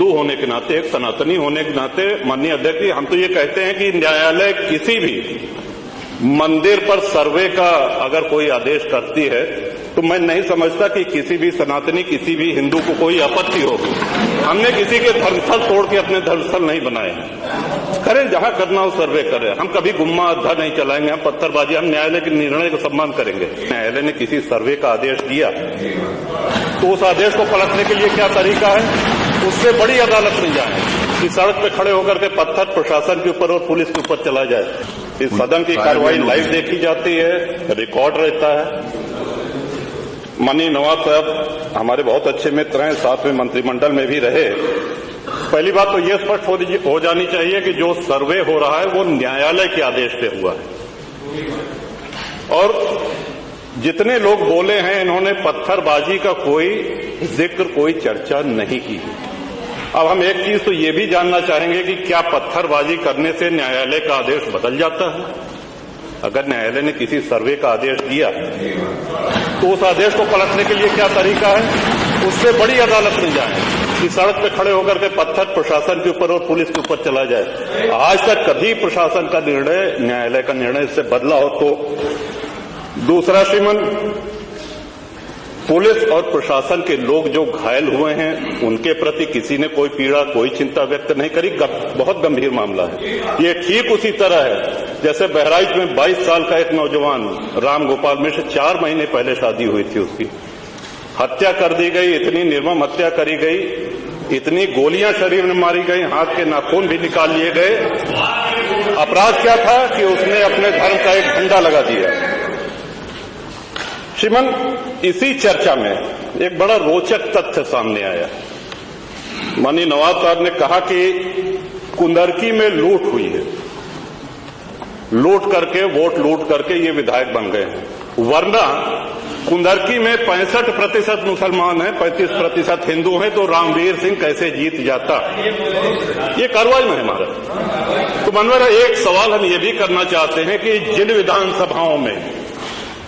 हिंदू होने के नाते, एक सनातनी होने के नाते, माननीय अध्यक्ष जी, हम तो ये कहते हैं कि न्यायालय किसी भी मंदिर पर सर्वे का अगर कोई आदेश करती है तो मैं नहीं समझता कि किसी भी सनातनी, किसी भी हिंदू को कोई आपत्ति होगी। हमने किसी के धर्मस्थल तोड़ के अपने धर्मस्थल नहीं बनाए। करें, जहां करना हो सर्वे करें। हम कभी गुम्मा अद्धा नहीं चलाएंगे, हम पत्थरबाजी, हम न्यायालय के निर्णय को सम्मान करेंगे। न्यायालय ने किसी सर्वे का आदेश दिया तो उस आदेश को पलटने के लिए क्या तरीका है? उससे बड़ी अदालत में जाए कि सड़क पे खड़े होकर के पत्थर प्रशासन के ऊपर और पुलिस के ऊपर चला जाए। इस सदन की कार्रवाई लाइव देखी जाती है, रिकॉर्ड रहता है। माननीय नवाब साहब हमारे बहुत अच्छे मित्र हैं, साथ में मंत्रिमंडल में भी रहे। पहली बात तो ये स्पष्ट हो जानी चाहिए कि जो सर्वे हो रहा है वो न्यायालय के आदेश पे हुआ है। और जितने लोग बोले हैं, इन्होंने पत्थरबाजी का कोई जिक्र, कोई चर्चा नहीं की। अब हम एक चीज तो ये भी जानना चाहेंगे कि क्या पत्थरबाजी करने से न्यायालय का आदेश बदल जाता है? अगर न्यायालय ने किसी सर्वे का आदेश दिया तो उस आदेश को पलटने के लिए क्या तरीका है? उससे बड़ी अदालत में जाए कि सड़क पे खड़े होकर के पत्थर प्रशासन के ऊपर और पुलिस के ऊपर चला जाए। आज तक कभी प्रशासन का निर्णय, न्यायालय का निर्णय इससे बदला हो तो? दूसरा, श्रीमान, पुलिस और प्रशासन के लोग जो घायल हुए हैं उनके प्रति किसी ने कोई पीड़ा, कोई चिंता व्यक्त नहीं करी। बहुत गंभीर मामला है ये। ठीक उसी तरह है जैसे बहराइच में 22 साल का एक नौजवान राम गोपाल मिश्र, 4 महीने पहले शादी हुई थी, उसकी हत्या कर दी गई। इतनी निर्मम हत्या करी गई, इतनी गोलियां शरीर में मारी गई, हाथ के नाखून भी निकाल लिए गए। अपराध क्या था कि उसने अपने धर्म का एक झंडा लगा दिया। श्रीमान, इसी चर्चा में एक बड़ा रोचक तथ्य सामने आया। माननीय नवाब साहब ने कहा कि कुंदरकी में लूट हुई है, लूट करके, वोट लूट करके ये विधायक बन गए हैं। वरना कुंदरकी में 65% मुसलमान हैं, 35% हिंदू हैं, तो रामवीर सिंह कैसे जीत जाता? ये कार्रवाई में है हमारा। तो मनोहर, एक सवाल हम ये भी करना चाहते हैं कि जिन विधानसभाओं में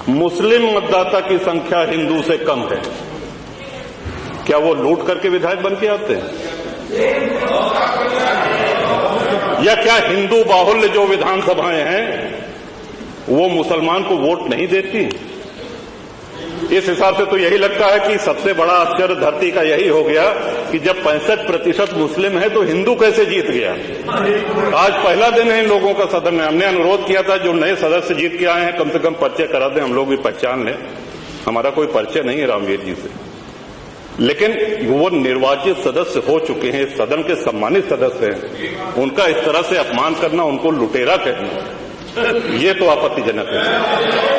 मुस्लिम मतदाता की संख्या हिंदू से कम है, क्या वो लूट करके विधायक बन के आते हैं? या क्या हिंदू बाहुल्य जो विधानसभाएं हैं वो मुसलमान को वोट नहीं देती? इस हिसाब से तो यही लगता है कि सबसे बड़ा आश्चर्य धरती का यही हो गया कि जब 65% मुस्लिम है तो हिंदू कैसे जीत गया? आज पहला दिन है इन लोगों का सदन में। हमने अनुरोध किया था जो नए सदस्य जीत के आए हैं कम से कम परिचय करा दें, हम लोग भी पहचान लें। हमारा कोई परिचय नहीं है रामवीर जी से, लेकिन वो निर्वाचित सदस्य हो चुके हैं, सदन के सम्मानित सदस्य हैं। उनका इस तरह से अपमान करना, उनको लुटेरा कहना, ये तो आपत्तिजनक है।